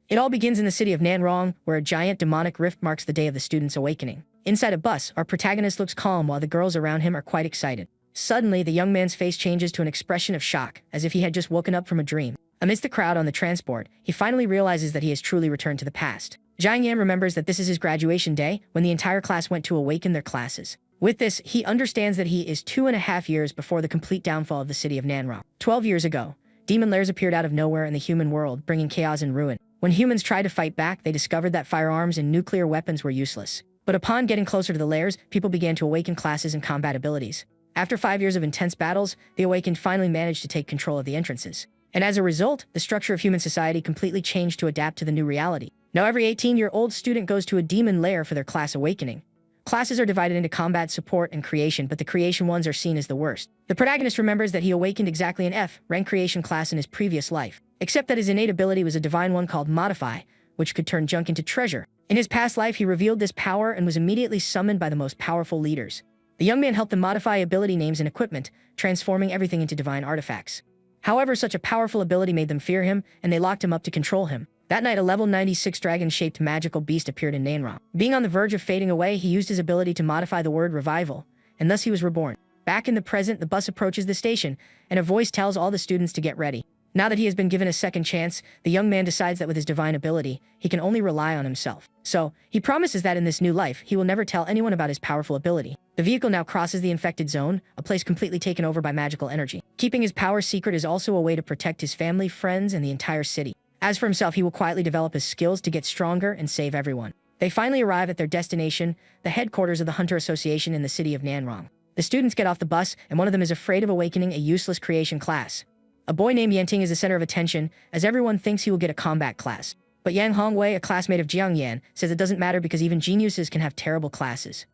It all begins in the city of Nanrong, where a giant demonic rift marks the day of the student's awakening. Inside a bus, our protagonist looks calm while the girls around him are quite excited. Suddenly, the young man's face changes to an expression of shock, as if he had just woken up from a dream. Amidst the crowd on the transport, he finally realizes that he has truly returned to the past. Jiang Yan remembers that this is his graduation day, when the entire class went to awaken their classes. With this, he understands that he is 2.5 years before the complete downfall of the city of Nanrong. 12 years ago, demon lairs appeared out of nowhere in the human world, bringing chaos and ruin. When humans tried to fight back, they discovered that firearms and nuclear weapons were useless. But upon getting closer to the lairs, people began to awaken classes and combat abilities. After 5 years of intense battles, the awakened finally managed to take control of the entrances. And as a result, the structure of human society completely changed to adapt to the new reality. Now every 18-year-old student goes to a demon lair for their class awakening. Classes are divided into combat, support, and creation, but the creation ones are seen as the worst. The protagonist remembers that he awakened exactly an F-rank creation class in his previous life, except that his innate ability was a divine one called Modify, which could turn junk into treasure. In his past life, he revealed this power and was immediately summoned by the most powerful leaders. The young man helped them modify ability names and equipment, transforming everything into divine artifacts. However, such a powerful ability made them fear him, and they locked him up to control him. That night, a level 96 dragon-shaped magical beast appeared in Nanrong. Being on the verge of fading away, he used his ability to modify the word revival, and thus he was reborn. Back in the present, the bus approaches the station, and a voice tells all the students to get ready. Now that he has been given a second chance, the young man decides that with his divine ability, he can only rely on himself. So, he promises that in this new life, he will never tell anyone about his powerful ability. The vehicle now crosses the infected zone, a place completely taken over by magical energy. Keeping his power secret is also a way to protect his family, friends, and the entire city. As for himself, he will quietly develop his skills to get stronger and save everyone. They finally arrive at their destination, the headquarters of the Hunter Association in the city of Nanrong. The students get off the bus, and one of them is afraid of awakening a useless creation class. A boy named Yanting is the center of attention, as everyone thinks he will get a combat class. But Yang Hongwei, a classmate of Jiang Yan, says it doesn't matter because even geniuses can have terrible classes.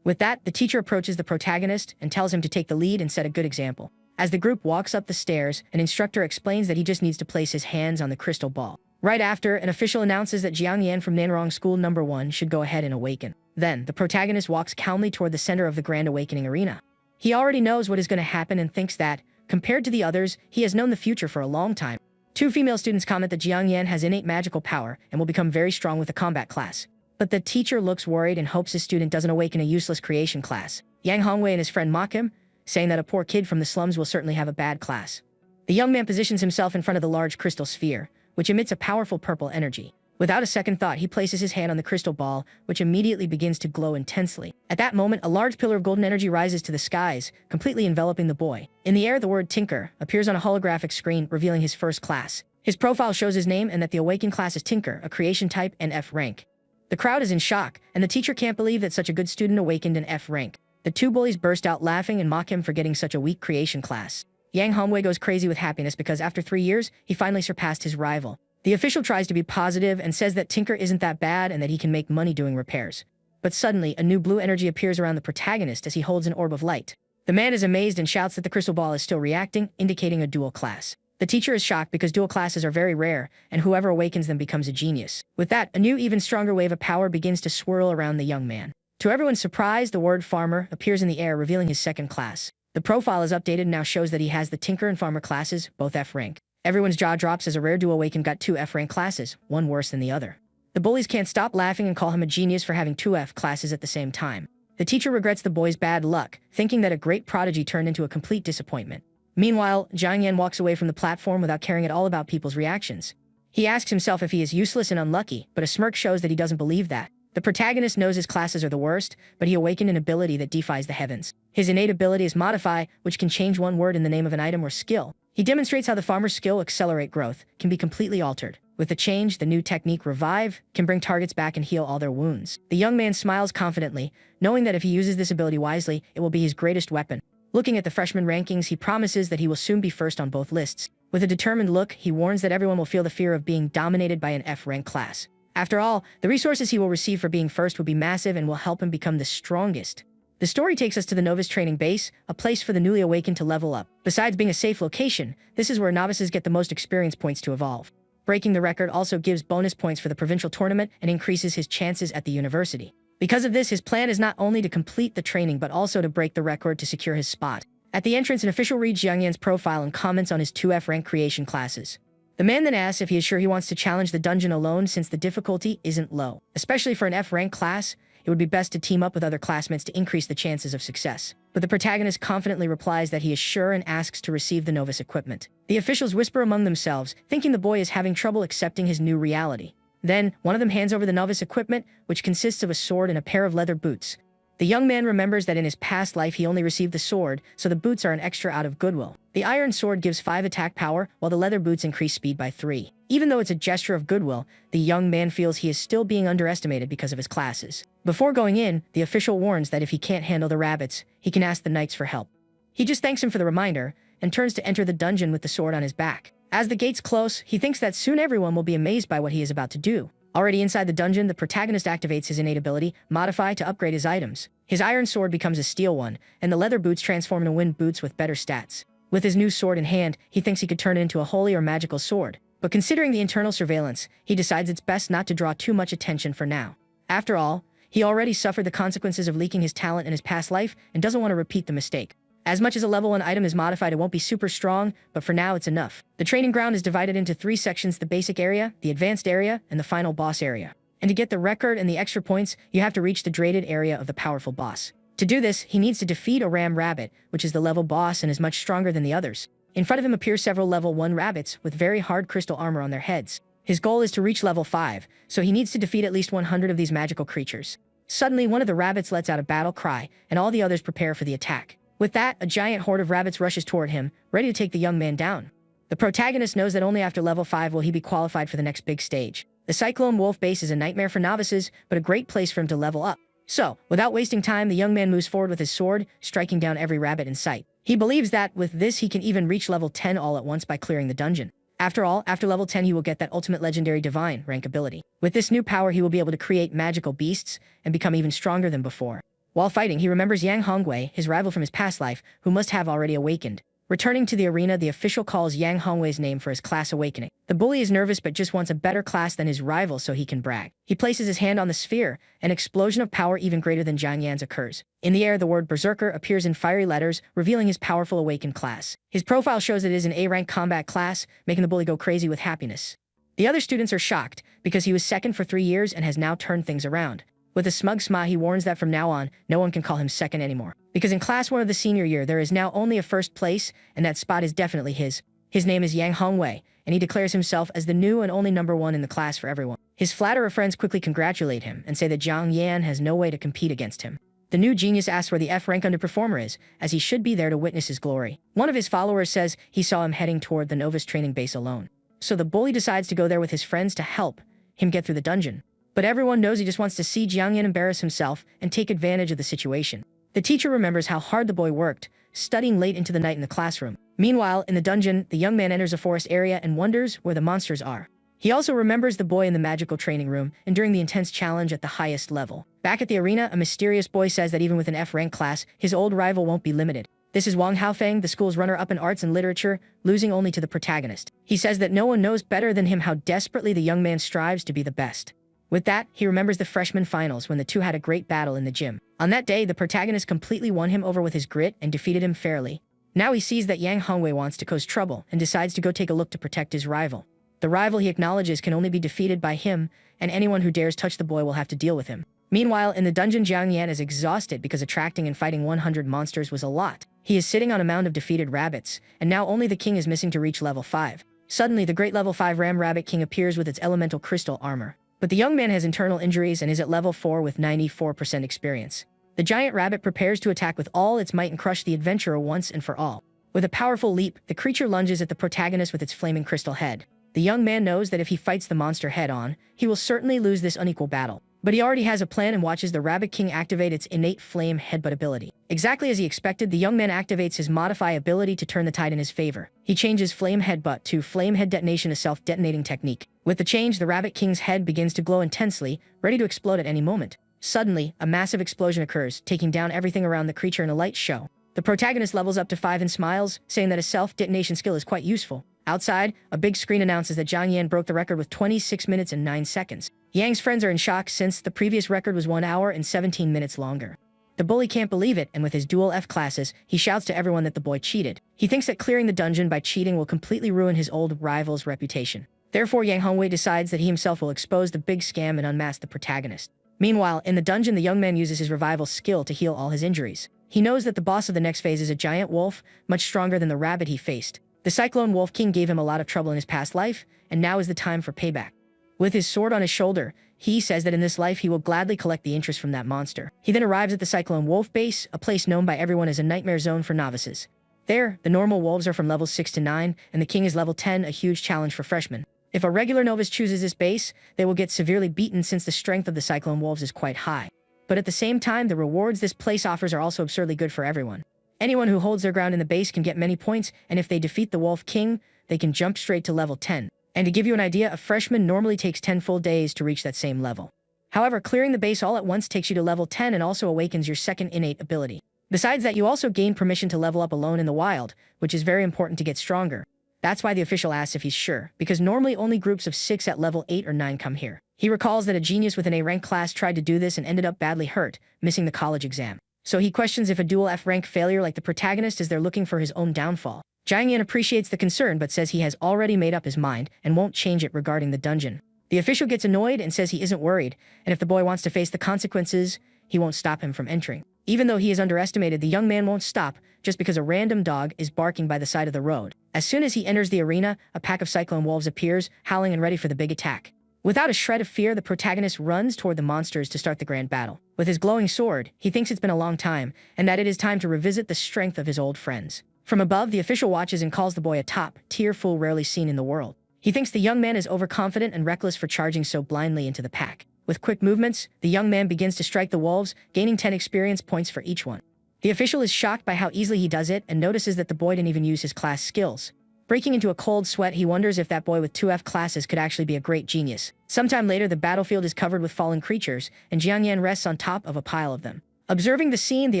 With that, the teacher approaches the protagonist and tells him to take the lead and set a good example. As the group walks up the stairs, an instructor explains that he just needs to place his hands on the crystal ball. Right after, an official announces that Jiang Yan from Nanrong School No. 1 should go ahead and awaken. Then, the protagonist walks calmly toward the center of the Grand Awakening arena. He already knows what is going to happen and thinks that, compared to the others, he has known the future for a long time. 2 female students comment that Jiang Yan has innate magical power and will become very strong with a combat class. But the teacher looks worried and hopes his student doesn't awaken a useless creation class. Yang Hongwei and his friend mock him, saying that a poor kid from the slums will certainly have a bad class. The young man positions himself in front of the large crystal sphere, which emits a powerful purple energy. Without a second thought, he places his hand on the crystal ball, which immediately begins to glow intensely. At that moment, a large pillar of golden energy rises to the skies, completely enveloping the boy. In the air, the word Tinker appears on a holographic screen, revealing his first class. His profile shows his name and that the awakened class is Tinker, a creation type, and F rank. The crowd is in shock, and the teacher can't believe that such a good student awakened an F rank. The 2 bullies burst out laughing and mock him for getting such a weak creation class. Yang Hongwei goes crazy with happiness because after 3 years, he finally surpassed his rival. The official tries to be positive and says that Tinker isn't that bad and that he can make money doing repairs. But suddenly, a new blue energy appears around the protagonist as he holds an orb of light. The man is amazed and shouts that the crystal ball is still reacting, indicating a dual class. The teacher is shocked because dual classes are very rare, and whoever awakens them becomes a genius. With that, a new, even stronger wave of power begins to swirl around the young man. To everyone's surprise, the word farmer appears in the air, revealing his second class. The profile is updated and now shows that he has the Tinker and Farmer classes, both F rank. Everyone's jaw drops as a rare duo awakened got 2 F rank classes, one worse than the other. The bullies can't stop laughing and call him a genius for having 2 F classes at the same time. The teacher regrets the boy's bad luck, thinking that a great prodigy turned into a complete disappointment. Meanwhile, Jiang Yan walks away from the platform without caring at all about people's reactions. He asks himself if he is useless and unlucky, but a smirk shows that he doesn't believe that. The protagonist knows his classes are the worst, but he awakened an ability that defies the heavens. His innate ability is Modify, which can change one word in the name of an item or skill. He demonstrates how the farmer's skill Accelerate Growth can be completely altered. With the change, the new technique Revive can bring targets back and heal all their wounds. The young man smiles confidently, knowing that if he uses this ability wisely, it will be his greatest weapon. Looking at the freshman rankings, he promises that he will soon be first on both lists. With a determined look, he warns that everyone will feel the fear of being dominated by an F-rank class. After all, the resources he will receive for being first will be massive and will help him become the strongest. The story takes us to the novice training base, a place for the newly awakened to level up. Besides being a safe location, this is where novices get the most experience points to evolve. Breaking the record also gives bonus points for the provincial tournament and increases his chances at the university. Because of this, his plan is not only to complete the training but also to break the record to secure his spot. At the entrance, an official reads Jiang Yan's profile and comments on his 2 F rank creation classes. The man then asks if he is sure he wants to challenge the dungeon alone since the difficulty isn't low. Especially for an F-rank class, it would be best to team up with other classmates to increase the chances of success. But the protagonist confidently replies that he is sure and asks to receive the novice equipment. The officials whisper among themselves, thinking the boy is having trouble accepting his new reality. Then, one of them hands over the novice equipment, which consists of a sword and a pair of leather boots. The young man remembers that in his past life he only received the sword, so the boots are an extra out of goodwill. The iron sword gives 5 attack power, while the leather boots increase speed by 3. Even though it's a gesture of goodwill, the young man feels he is still being underestimated because of his classes. Before going in, the official warns that if he can't handle the rabbits, he can ask the knights for help. He just thanks him for the reminder, and turns to enter the dungeon with the sword on his back. As the gates close, he thinks that soon everyone will be amazed by what he is about to do. Already inside the dungeon, the protagonist activates his innate ability, Modify, to upgrade his items. His iron sword becomes a steel one, and the leather boots transform into wind boots with better stats. With his new sword in hand, he thinks he could turn it into a holy or magical sword. But considering the internal surveillance, he decides it's best not to draw too much attention for now. After all, he already suffered the consequences of leaking his talent in his past life and doesn't want to repeat the mistake. As much as a level 1 item is modified, it won't be super strong, but for now it's enough. The training ground is divided into 3 sections: the basic area, the advanced area, and the final boss area. And to get the record and the extra points, you have to reach the dreaded area of the powerful boss. To do this, he needs to defeat a ram rabbit, which is the level boss and is much stronger than the others. In front of him appear several level 1 rabbits with very hard crystal armor on their heads. His goal is to reach level 5, so he needs to defeat at least 100 of these magical creatures. Suddenly, one of the rabbits lets out a battle cry, and all the others prepare for the attack. With that, a giant horde of rabbits rushes toward him, ready to take the young man down. The protagonist knows that only after level 5 will he be qualified for the next big stage. The Cyclone Wolf base is a nightmare for novices, but a great place for him to level up. So, without wasting time, the young man moves forward with his sword, striking down every rabbit in sight. He believes that, with this, he can even reach level 10 all at once by clearing the dungeon. After all, after level 10 he will get that ultimate legendary divine rank ability. With this new power, he will be able to create magical beasts and become even stronger than before. While fighting, he remembers Yang Hongwei, his rival from his past life, who must have already awakened. Returning to the arena, the official calls Yang Hongwei's name for his class awakening. The bully is nervous but just wants a better class than his rival so he can brag. He places his hand on the sphere. An explosion of power even greater than Jiang Yan's occurs. In the air, the word Berserker appears in fiery letters, revealing his powerful awakened class. His profile shows it is an A-rank combat class, making the bully go crazy with happiness. The other students are shocked, because he was second for 3 years and has now turned things around. With a smug smile, he warns that from now on, no one can call him second anymore. Because in class 1 of the senior year, there is now only a first place, and that spot is definitely his. His name is Yang Hongwei, and he declares himself as the new and only number 1 in the class for everyone. His flatterer friends quickly congratulate him and say that Jiang Yan has no way to compete against him. The new genius asks where the F-rank underperformer is, as he should be there to witness his glory. One of his followers says he saw him heading toward the novice training base alone. So the bully decides to go there with his friends to help him get through the dungeon. But everyone knows he just wants to see Jiang Yan embarrass himself and take advantage of the situation. The teacher remembers how hard the boy worked, studying late into the night in the classroom. Meanwhile, in the dungeon, the young man enters a forest area and wonders where the monsters are. He also remembers the boy in the magical training room and during the intense challenge at the highest level. Back at the arena, a mysterious boy says that even with an F-rank class, his old rival won't be limited. This is Wang Haofeng, the school's runner-up in arts and literature, losing only to the protagonist. He says that no one knows better than him how desperately the young man strives to be the best. With that, he remembers the freshman finals when the two had a great battle in the gym. On that day, the protagonist completely won him over with his grit and defeated him fairly. Now he sees that Yang Hongwei wants to cause trouble and decides to go take a look to protect his rival. The rival he acknowledges can only be defeated by him, and anyone who dares touch the boy will have to deal with him. Meanwhile, in the dungeon, Jiang Yan is exhausted because attracting and fighting 100 monsters was a lot. He is sitting on a mound of defeated rabbits, and now only the king is missing to reach level 5. Suddenly, the great level 5 Ram Rabbit King appears with its elemental crystal armor. But the young man has internal injuries and is at level 4 with 94% experience. The giant rabbit prepares to attack with all its might and crush the adventurer once and for all. With a powerful leap, the creature lunges at the protagonist with its flaming crystal head. The young man knows that if he fights the monster head-on, he will certainly lose this unequal battle. But he already has a plan and watches the Rabbit King activate its innate flame headbutt ability. Exactly as he expected, the young man activates his modify ability to turn the tide in his favor. He changes flame headbutt to flame head detonation, a self-detonating technique. With the change, the Rabbit King's head begins to glow intensely, ready to explode at any moment. Suddenly, a massive explosion occurs, taking down everything around the creature in a light show. The protagonist levels up to 5 and smiles, saying that a self-detonation skill is quite useful. Outside, a big screen announces that Jiang Yan broke the record with 26 minutes and 9 seconds. Yang's friends are in shock since the previous record was 1 hour and 17 minutes longer. The bully can't believe it, and with his dual F classes, he shouts to everyone that the boy cheated. He thinks that clearing the dungeon by cheating will completely ruin his old rival's reputation. Therefore, Yang Hongwei decides that he himself will expose the big scam and unmask the protagonist. Meanwhile, in the dungeon, the young man uses his revival skill to heal all his injuries. He knows that the boss of the next phase is a giant wolf, much stronger than the rabbit he faced. The Cyclone Wolf King gave him a lot of trouble in his past life, and now is the time for payback. With his sword on his shoulder, he says that in this life he will gladly collect the interest from that monster. He then arrives at the Cyclone Wolf Base, a place known by everyone as a nightmare zone for novices. There, the normal wolves are from levels 6 to 9, and the king is level 10, a huge challenge for freshmen. If a regular novice chooses this base, they will get severely beaten since the strength of the Cyclone Wolves is quite high. But at the same time, the rewards this place offers are also absurdly good for everyone. Anyone who holds their ground in the base can get many points, and if they defeat the Wolf King, they can jump straight to level 10. And to give you an idea, a freshman normally takes 10 full days to reach that same level. However, clearing the base all at once takes you to level 10 and also awakens your second innate ability. Besides that, you also gain permission to level up alone in the wild, which is very important to get stronger. That's why the official asks if he's sure, because normally only groups of 6 at level 8 or 9 come here. He recalls that a genius with an A-rank class tried to do this and ended up badly hurt, missing the college exam. So he questions if a dual F-rank failure like the protagonist is there looking for his own downfall. Jiang Yan appreciates the concern but says he has already made up his mind and won't change it regarding the dungeon. The official gets annoyed and says he isn't worried, and if the boy wants to face the consequences, he won't stop him from entering. Even though he is underestimated, the young man won't stop just because a random dog is barking by the side of the road. As soon as he enters the arena, a pack of Cyclone Wolves appears, howling and ready for the big attack. Without a shred of fear, the protagonist runs toward the monsters to start the grand battle. With his glowing sword, he thinks it's been a long time, and that it is time to revisit the strength of his old friends. From above, the official watches and calls the boy a top-tier fool rarely seen in the world. He thinks the young man is overconfident and reckless for charging so blindly into the pack. With quick movements, the young man begins to strike the wolves, gaining 10 experience points for each one. The official is shocked by how easily he does it and notices that the boy didn't even use his class skills. Breaking into a cold sweat, he wonders if that boy with 2 F classes could actually be a great genius. Sometime later, the battlefield is covered with fallen creatures, and Jiang Yan rests on top of a pile of them. Observing the scene, the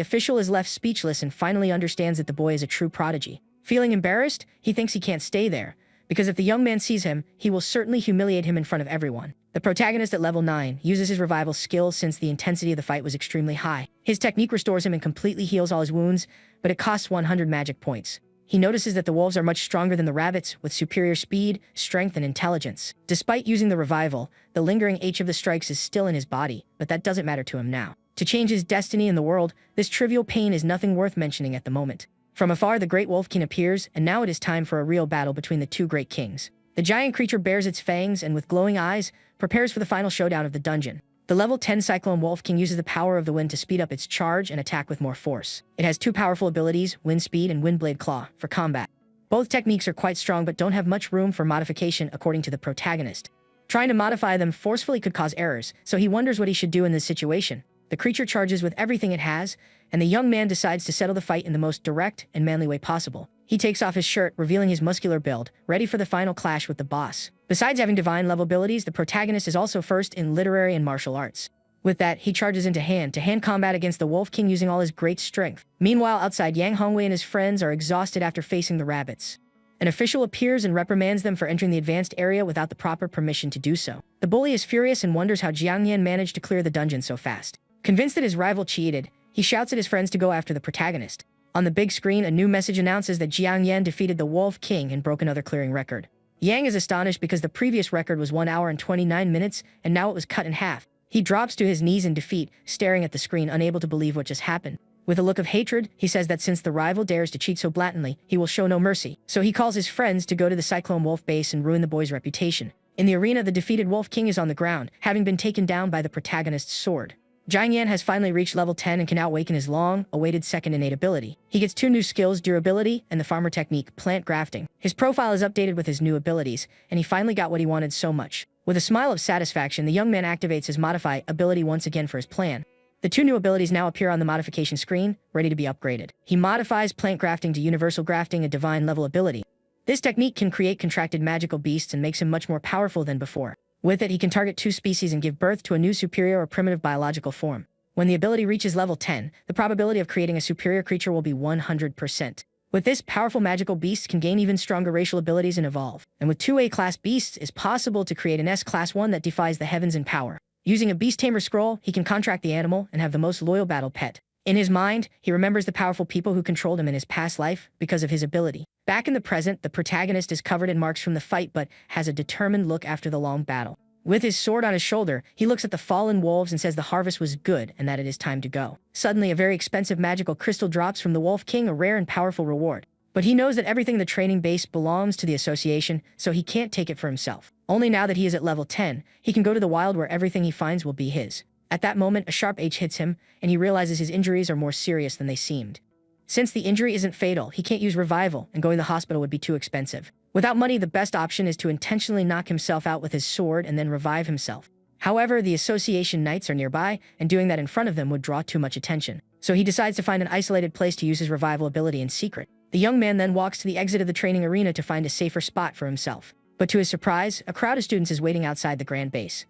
official is left speechless and finally understands that the boy is a true prodigy. Feeling embarrassed, he thinks he can't stay there, because if the young man sees him, he will certainly humiliate him in front of everyone. The protagonist at level 9 uses his revival skill since the intensity of the fight was extremely high. His technique restores him and completely heals all his wounds, but it costs 100 magic points. He notices that the wolves are much stronger than the rabbits, with superior speed, strength, and intelligence. Despite using the revival, the lingering H of the strikes is still in his body, but that doesn't matter to him now. To change his destiny in the world, this trivial pain is nothing worth mentioning at the moment. From afar, the Great Wolf King appears, and now it is time for a real battle between the two great kings. The giant creature bares its fangs and, with glowing eyes, prepares for the final showdown of the dungeon. The level 10 Cyclone Wolf King uses the power of the wind to speed up its charge and attack with more force. It has 2 powerful abilities, Wind Speed and Windblade Claw, for combat. Both techniques are quite strong but don't have much room for modification according to the protagonist. Trying to modify them forcefully could cause errors, so he wonders what he should do in this situation. The creature charges with everything it has, and the young man decides to settle the fight in the most direct and manly way possible. He takes off his shirt, revealing his muscular build, ready for the final clash with the boss. Besides having divine level abilities, the protagonist is also first in literary and martial arts. With that, he charges into hand-to-hand combat against the Wolf King using all his great strength. Meanwhile, outside, Yang Hongwei and his friends are exhausted after facing the rabbits. An official appears and reprimands them for entering the advanced area without the proper permission to do so. The bully is furious and wonders how Jiang Yan managed to clear the dungeon so fast. Convinced that his rival cheated, he shouts at his friends to go after the protagonist. On the big screen, a new message announces that Jiang Yan defeated the Wolf King and broke another clearing record. Yang is astonished because the previous record was 1 hour and 29 minutes, and now it was cut in half. He drops to his knees in defeat, staring at the screen, unable to believe what just happened. With a look of hatred, he says that since the rival dares to cheat so blatantly, he will show no mercy. So he calls his friends to go to the Cyclone Wolf base and ruin the boy's reputation. In the arena, the defeated Wolf King is on the ground, having been taken down by the protagonist's sword. Jiang Yan has finally reached level 10 and can now awaken his long-awaited second innate ability. He gets 2 new skills, durability and the farmer technique, plant grafting. His profile is updated with his new abilities, and he finally got what he wanted so much. With a smile of satisfaction, the young man activates his modify ability once again for his plan. The 2 new abilities now appear on the modification screen, ready to be upgraded. He modifies plant grafting to universal grafting, a divine level ability. This technique can create contracted magical beasts and makes him much more powerful than before. With it, he can target 2 species and give birth to a new superior or primitive biological form. When the ability reaches level 10, the probability of creating a superior creature will be 100%. With this, powerful magical beasts can gain even stronger racial abilities and evolve. And with 2 A-class beasts, it's possible to create an S-class one that defies the heavens in power. Using a Beast Tamer scroll, he can contract the animal and have the most loyal battle pet. In his mind, he remembers the powerful people who controlled him in his past life because of his ability. Back in the present, the protagonist is covered in marks from the fight but has a determined look after the long battle. With his sword on his shoulder, he looks at the fallen wolves and says the harvest was good and that it is time to go. Suddenly, a very expensive magical crystal drops from the Wolf King, a rare and powerful reward. But he knows that everything in the training base belongs to the association, so he can't take it for himself. Only now that he is at level 10, he can go to the wild where everything he finds will be his. At that moment, a sharp edge hits him, and he realizes his injuries are more serious than they seemed. Since the injury isn't fatal, he can't use revival, and going to the hospital would be too expensive. Without money, the best option is to intentionally knock himself out with his sword and then revive himself. However, the association knights are nearby, and doing that in front of them would draw too much attention. So he decides to find an isolated place to use his revival ability in secret. The young man then walks to the exit of the training arena to find a safer spot for himself. But to his surprise, a crowd of students is waiting outside the grand base.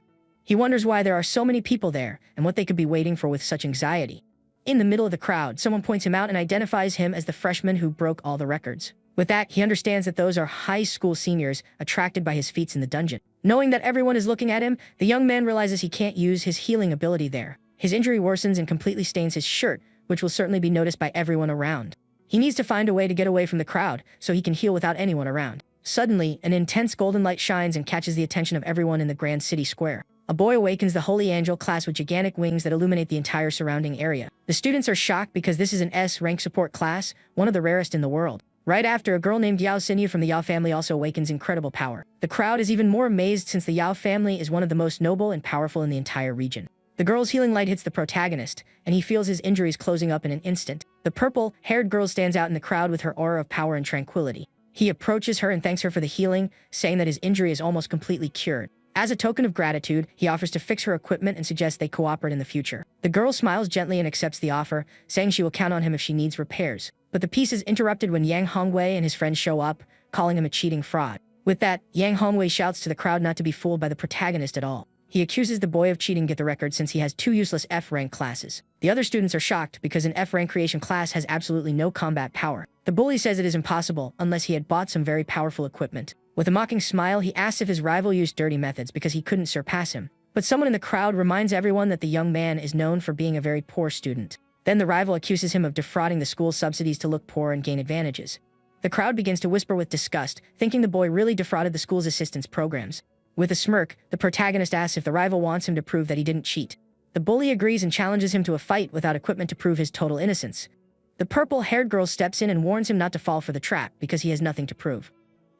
He wonders why there are so many people there, and what they could be waiting for with such anxiety. In the middle of the crowd, someone points him out and identifies him as the freshman who broke all the records. With that, he understands that those are high school seniors attracted by his feats in the dungeon. Knowing that everyone is looking at him, the young man realizes he can't use his healing ability there. His injury worsens and completely stains his shirt, which will certainly be noticed by everyone around. He needs to find a way to get away from the crowd so he can heal without anyone around. Suddenly, an intense golden light shines and catches the attention of everyone in the grand city square. A boy awakens the Holy Angel class with gigantic wings that illuminate the entire surrounding area. The students are shocked because this is an S-rank support class, one of the rarest in the world. Right after, a girl named Yao Xinyu from the Yao family also awakens incredible power. The crowd is even more amazed since the Yao family is one of the most noble and powerful in the entire region. The girl's healing light hits the protagonist, and he feels his injuries closing up in an instant. The purple-haired girl stands out in the crowd with her aura of power and tranquility. He approaches her and thanks her for the healing, saying that his injury is almost completely cured. As a token of gratitude, he offers to fix her equipment and suggests they cooperate in the future. The girl smiles gently and accepts the offer, saying she will count on him if she needs repairs. But the peace is interrupted when Yang Hongwei and his friends show up, calling him a cheating fraud. With that, Yang Hongwei shouts to the crowd not to be fooled by the protagonist at all. He accuses the boy of cheating to get the record since he has 2 useless F-rank classes. The other students are shocked because an F-rank creation class has absolutely no combat power. The bully says it is impossible unless he had bought some very powerful equipment. With a mocking smile, he asks if his rival used dirty methods because he couldn't surpass him. But someone in the crowd reminds everyone that the young man is known for being a very poor student. Then the rival accuses him of defrauding the school's subsidies to look poor and gain advantages. The crowd begins to whisper with disgust, thinking the boy really defrauded the school's assistance programs. With a smirk, the protagonist asks if the rival wants him to prove that he didn't cheat. The bully agrees and challenges him to a fight without equipment to prove his total innocence. The purple-haired girl steps in and warns him not to fall for the trap because he has nothing to prove.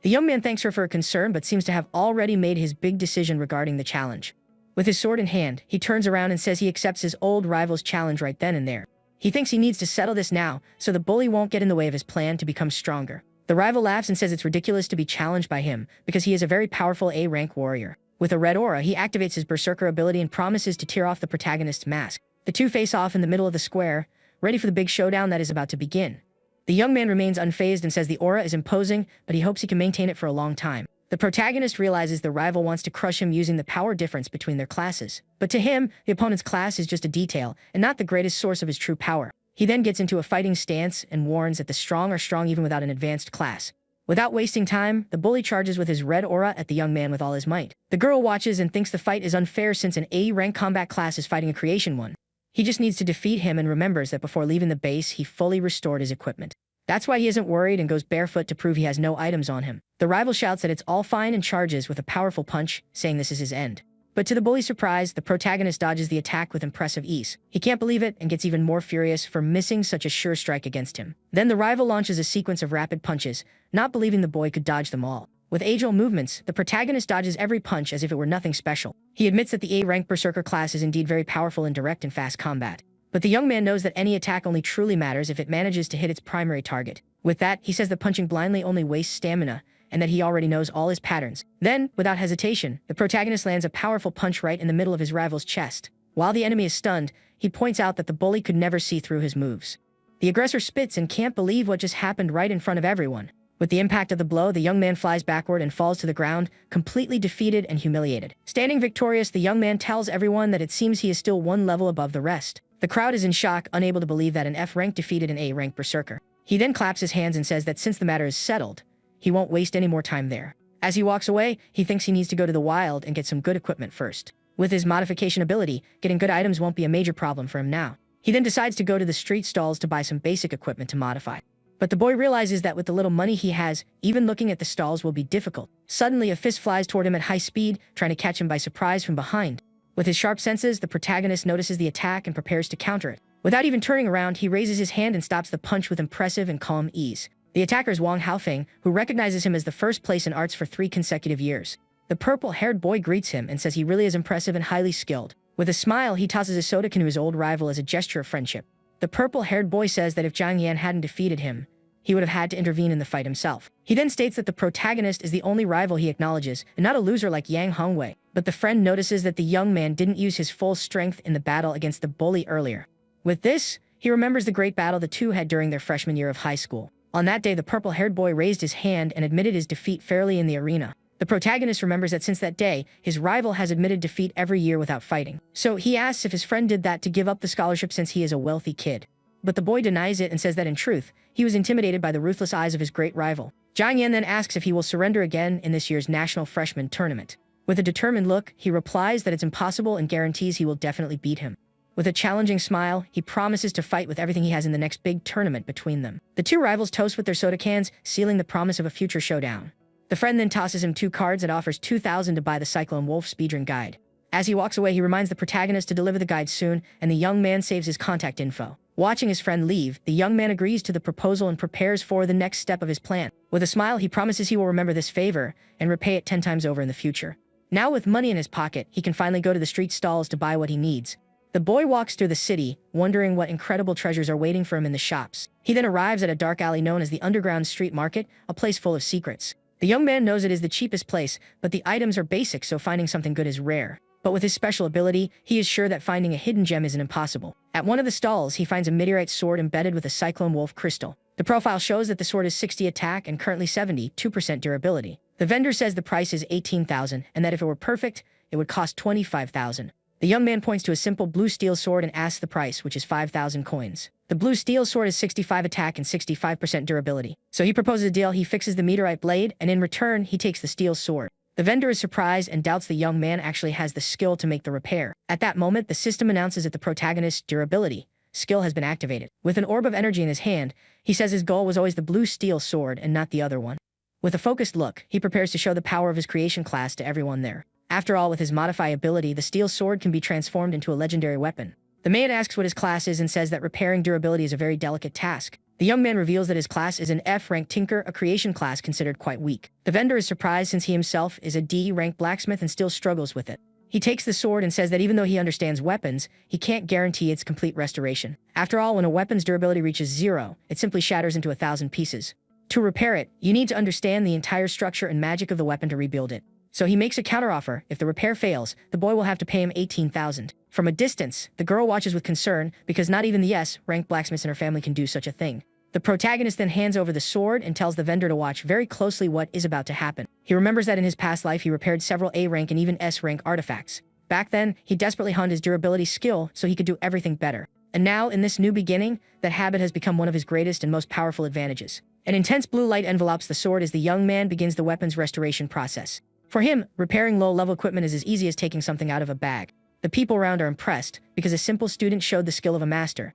The young man thanks her for her concern but seems to have already made his big decision regarding the challenge. With his sword in hand, he turns around and says he accepts his old rival's challenge right then and there. He thinks he needs to settle this now so the bully won't get in the way of his plan to become stronger. The rival laughs and says it's ridiculous to be challenged by him because he is a very powerful A-rank warrior. With a red aura, he activates his berserker ability and promises to tear off the protagonist's mask. The two face off in the middle of the square, ready for the big showdown that is about to begin. The young man remains unfazed and says the aura is imposing, but he hopes he can maintain it for a long time. The protagonist realizes the rival wants to crush him using the power difference between their classes. But to him, the opponent's class is just a detail, and not the greatest source of his true power. He then gets into a fighting stance and warns that the strong are strong even without an advanced class. Without wasting time, the bully charges with his red aura at the young man with all his might. The girl watches and thinks the fight is unfair since an A-rank combat class is fighting a creation one. He just needs to defeat him and remembers that before leaving the base, he fully restored his equipment. That's why he isn't worried and goes barefoot to prove he has no items on him. The rival shouts that it's all fine and charges with a powerful punch, saying this is his end. But to the bully's surprise, the protagonist dodges the attack with impressive ease. He can't believe it and gets even more furious for missing such a sure strike against him. Then the rival launches a sequence of rapid punches, not believing the boy could dodge them all. With age-old movements, the protagonist dodges every punch as if it were nothing special. He admits that the A-rank berserker class is indeed very powerful in direct and fast combat. But the young man knows that any attack only truly matters if it manages to hit its primary target. With that, he says that punching blindly only wastes stamina, and that he already knows all his patterns. Then, without hesitation, the protagonist lands a powerful punch right in the middle of his rival's chest. While the enemy is stunned, he points out that the bully could never see through his moves. The aggressor spits and can't believe what just happened right in front of everyone. With the impact of the blow, the young man flies backward and falls to the ground, completely defeated and humiliated. Standing victorious, the young man tells everyone that it seems he is still one level above the rest. The crowd is in shock, unable to believe that an F-rank defeated an A-rank berserker. He then claps his hands and says that since the matter is settled, he won't waste any more time there. As he walks away, he thinks he needs to go to the wild and get some good equipment first. With his modification ability, getting good items won't be a major problem for him now. He then decides to go to the street stalls to buy some basic equipment to modify. But the boy realizes that with the little money he has, even looking at the stalls will be difficult. Suddenly, a fist flies toward him at high speed, trying to catch him by surprise from behind. With his sharp senses, the protagonist notices the attack and prepares to counter it. Without even turning around, he raises his hand and stops the punch with impressive and calm ease. The attacker is Wang Haofeng, who recognizes him as the first place in arts for 3 consecutive years. The purple-haired boy greets him and says he really is impressive and highly skilled. With a smile, he tosses a soda can to his old rival as a gesture of friendship. The purple-haired boy says that if Zhang Yan hadn't defeated him, he would have had to intervene in the fight himself. He then states that the protagonist is the only rival he acknowledges, and not a loser like Yang Hongwei. But the friend notices that the young man didn't use his full strength in the battle against the bully earlier. With this, he remembers the great battle the two had during their freshman year of high school. On that day, the purple-haired boy raised his hand and admitted his defeat fairly in the arena. The protagonist remembers that since that day, his rival has admitted defeat every year without fighting. So he asks if his friend did that to give up the scholarship since he is a wealthy kid. But the boy denies it and says that in truth, he was intimidated by the ruthless eyes of his great rival. Zhang Yan then asks if he will surrender again in this year's national freshman tournament. With a determined look, he replies that it's impossible and guarantees he will definitely beat him. With a challenging smile, he promises to fight with everything he has in the next big tournament between them. The two rivals toast with their soda cans, sealing the promise of a future showdown. The friend then tosses him 2 cards and offers 2,000 to buy the Cyclone Wolf speedrun guide. As he walks away, he reminds the protagonist to deliver the guide soon, and the young man saves his contact info. Watching his friend leave, the young man agrees to the proposal and prepares for the next step of his plan. With a smile, he promises he will remember this favor and repay it 10 times over in the future. Now with money in his pocket, he can finally go to the street stalls to buy what he needs. The boy walks through the city, wondering what incredible treasures are waiting for him in the shops. He then arrives at a dark alley known as the Underground Street Market, a place full of secrets. The young man knows it is the cheapest place, but the items are basic, so finding something good is rare. But with his special ability, he is sure that finding a hidden gem isn't impossible. At one of the stalls, he finds a meteorite sword embedded with a Cyclone Wolf crystal. The profile shows that the sword is 60 attack and currently 72% durability. The vendor says the price is 18,000 and that if it were perfect, it would cost 25,000. The young man points to a simple blue steel sword and asks the price, which is 5,000 coins. The blue steel sword is 65 attack and 65% durability. So he proposes a deal. He fixes the meteorite blade, and in return, he takes the steel sword. The vendor is surprised and doubts the young man actually has the skill to make the repair. At that moment, the system announces that the protagonist's durability skill has been activated. With an orb of energy in his hand, he says his goal was always the blue steel sword and not the other one. With a focused look, he prepares to show the power of his creation class to everyone there. After all, with his modify ability, the steel sword can be transformed into a legendary weapon. The man asks what his class is and says that repairing durability is a very delicate task. The young man reveals that his class is an F-rank tinker, a creation class considered quite weak. The vendor is surprised since he himself is a D-rank blacksmith and still struggles with it. He takes the sword and says that even though he understands weapons, he can't guarantee its complete restoration. After all, when a weapon's durability reaches 0, it simply shatters into 1,000 pieces. To repair it, you need to understand the entire structure and magic of the weapon to rebuild it. So he makes a counteroffer. If the repair fails, the boy will have to pay him 18,000. From a distance, the girl watches with concern because not even the S-rank blacksmiths in her family can do such a thing. The protagonist then hands over the sword and tells the vendor to watch very closely what is about to happen. He remembers that in his past life he repaired several A-rank and even S-rank artifacts. Back then, he desperately honed his durability skill so he could do everything better. And now, in this new beginning, that habit has become one of his greatest and most powerful advantages. An intense blue light envelopes the sword as the young man begins the weapon's restoration process. For him, repairing low-level equipment is as easy as taking something out of a bag. The people around are impressed because a simple student showed the skill of a master.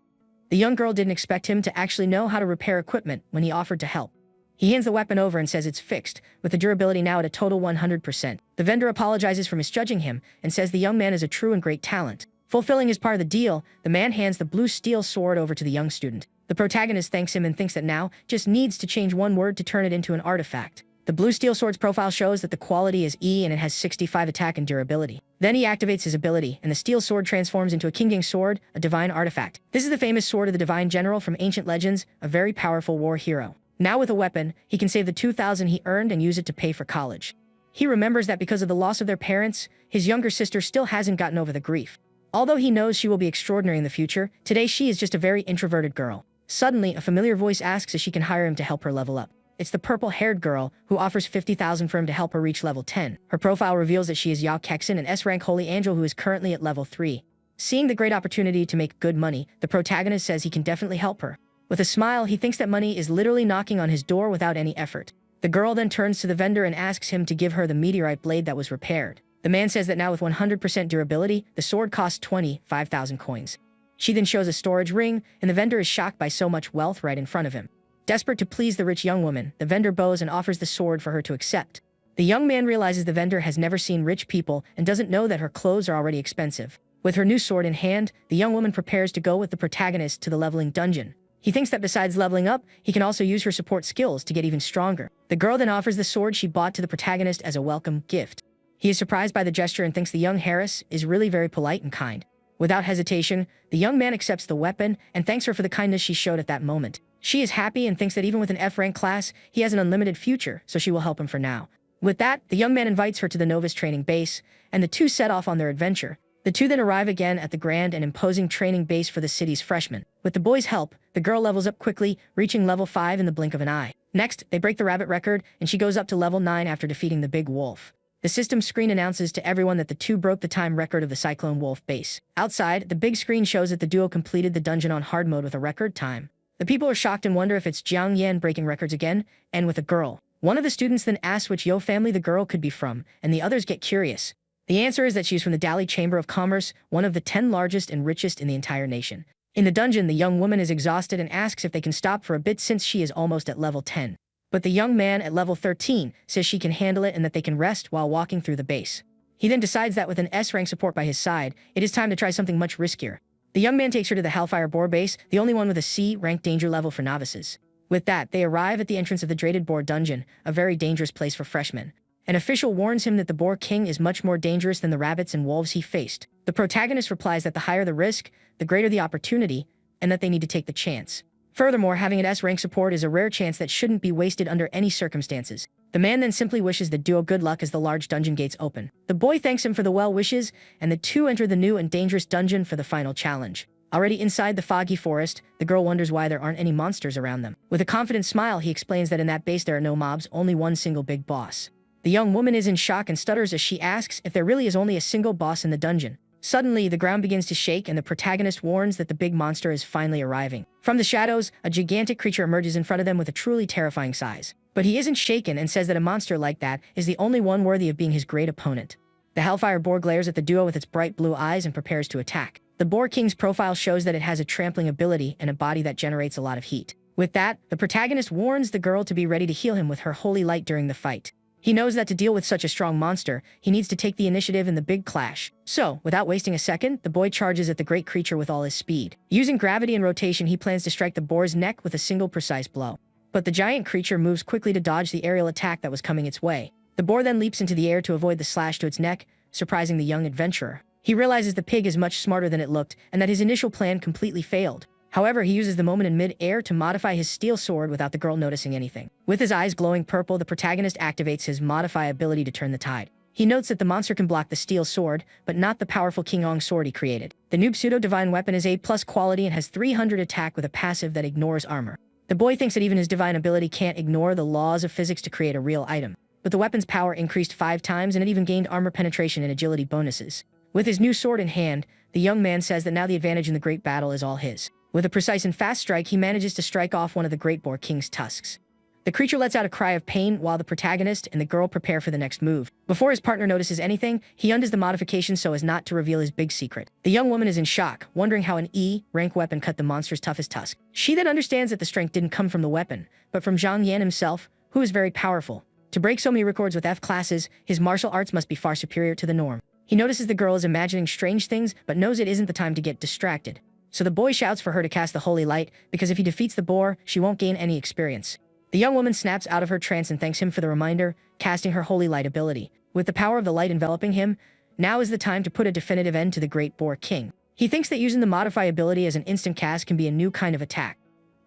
The young girl didn't expect him to actually know how to repair equipment when he offered to help. He hands the weapon over and says it's fixed, with the durability now at a total 100%. The vendor apologizes for misjudging him and says the young man is a true and great talent. Fulfilling his part of the deal, the man hands the blue steel sword over to the young student. The protagonist thanks him and thinks that now just needs to change one word to turn it into an artifact. The blue steel sword's profile shows that the quality is E and it has 65 attack and durability. Then he activates his ability, and the steel sword transforms into a Kinging sword, a divine artifact. This is the famous sword of the divine general from ancient legends, a very powerful war hero. Now with a weapon, he can save the 2,000 he earned and use it to pay for college. He remembers that because of the loss of their parents, his younger sister still hasn't gotten over the grief. Although he knows she will be extraordinary in the future, today she is just a very introverted girl. Suddenly, a familiar voice asks if she can hire him to help her level up. It's the purple-haired girl, who offers 50,000 for him to help her reach level 10. Her profile reveals that she is Yao Kexin, an S-rank holy angel who is currently at level 3. Seeing the great opportunity to make good money, the protagonist says he can definitely help her. With a smile, he thinks that money is literally knocking on his door without any effort. The girl then turns to the vendor and asks him to give her the meteorite blade that was repaired. The man says that now with 100% durability, the sword costs 25,000 coins. She then shows a storage ring, and the vendor is shocked by so much wealth right in front of him. Desperate to please the rich young woman, the vendor bows and offers the sword for her to accept. The young man realizes the vendor has never seen rich people and doesn't know that her clothes are already expensive. With her new sword in hand, the young woman prepares to go with the protagonist to the leveling dungeon. He thinks that besides leveling up, he can also use her support skills to get even stronger. The girl then offers the sword she bought to the protagonist as a welcome gift. He is surprised by the gesture and thinks the young heiress is really very polite and kind. Without hesitation, the young man accepts the weapon and thanks her for the kindness she showed at that moment. She is happy and thinks that even with an F-rank class, he has an unlimited future, so she will help him for now. With that, the young man invites her to the novice training base, and the two set off on their adventure. The two then arrive again at the grand and imposing training base for the city's freshmen. With the boy's help, the girl levels up quickly, reaching level 5 in the blink of an eye. Next, they break the rabbit record, and she goes up to level 9 after defeating the big wolf. The system screen announces to everyone that the two broke the time record of the Cyclone Wolf base. Outside, the big screen shows that the duo completed the dungeon on hard mode with a record time. The people are shocked and wonder if it's Jiang Yan breaking records again, and with a girl. One of the students then asks which Yo family the girl could be from, and the others get curious. The answer is that she's from the Dali Chamber of Commerce, one of the 10 largest and richest in the entire nation. In the dungeon, the young woman is exhausted and asks if they can stop for a bit since she is almost at level 10. But the young man at level 13 says she can handle it and that they can rest while walking through the base. He then decides that with an S-rank support by his side, it is time to try something much riskier. The young man takes her to the Hellfire Boar base, the only one with a C-rank danger level for novices. With that, they arrive at the entrance of the Dreaded Boar Dungeon, a very dangerous place for freshmen. An official warns him that the Boar King is much more dangerous than the rabbits and wolves he faced. The protagonist replies that the higher the risk, the greater the opportunity, and that they need to take the chance. Furthermore, having an S-rank support is a rare chance that shouldn't be wasted under any circumstances. The man then simply wishes the duo good luck as the large dungeon gates open. The boy thanks him for the well wishes, and the two enter the new and dangerous dungeon for the final challenge. Already inside the foggy forest, the girl wonders why there aren't any monsters around them. With a confident smile, he explains that in that base there are no mobs, only one single big boss. The young woman is in shock and stutters as she asks if there really is only a single boss in the dungeon. Suddenly, the ground begins to shake and the protagonist warns that the big monster is finally arriving. From the shadows, a gigantic creature emerges in front of them with a truly terrifying size. But he isn't shaken and says that a monster like that is the only one worthy of being his great opponent. The Hellfire Boar glares at the duo with its bright blue eyes and prepares to attack. The Boar King's profile shows that it has a trampling ability and a body that generates a lot of heat. With that, the protagonist warns the girl to be ready to heal him with her holy light during the fight. He knows that to deal with such a strong monster, he needs to take the initiative in the big clash. So, without wasting a second, the boy charges at the great creature with all his speed. Using gravity and rotation, he plans to strike the boar's neck with a single precise blow. But the giant creature moves quickly to dodge the aerial attack that was coming its way. The boar then leaps into the air to avoid the slash to its neck, surprising the young adventurer. He realizes the pig is much smarter than it looked, and that his initial plan completely failed. However, he uses the moment in mid-air to modify his steel sword without the girl noticing anything. With his eyes glowing purple, the protagonist activates his modify ability to turn the tide. He notes that the monster can block the steel sword, but not the powerful King Ong sword he created. The noob pseudo-divine weapon is A+ quality and has 300 attack with a passive that ignores armor. The boy thinks that even his divine ability can't ignore the laws of physics to create a real item. But the weapon's power increased 5 times and it even gained armor penetration and agility bonuses. With his new sword in hand, the young man says that now the advantage in the great battle is all his. With a precise and fast strike, he manages to strike off one of the Great Boar King's tusks. The creature lets out a cry of pain while the protagonist and the girl prepare for the next move. Before his partner notices anything, he undoes the modification so as not to reveal his big secret. The young woman is in shock, wondering how an E-rank weapon cut the monster's toughest tusk. She then understands that the strength didn't come from the weapon, but from Jiang Yan himself, who is very powerful. To break so many records with F classes, his martial arts must be far superior to the norm. He notices the girl is imagining strange things, but knows it isn't the time to get distracted. So the boy shouts for her to cast the Holy Light, because if he defeats the boar, she won't gain any experience. The young woman snaps out of her trance and thanks him for the reminder, casting her Holy Light ability. With the power of the light enveloping him, now is the time to put a definitive end to the Great Boar King. He thinks that using the modify ability as an instant cast can be a new kind of attack.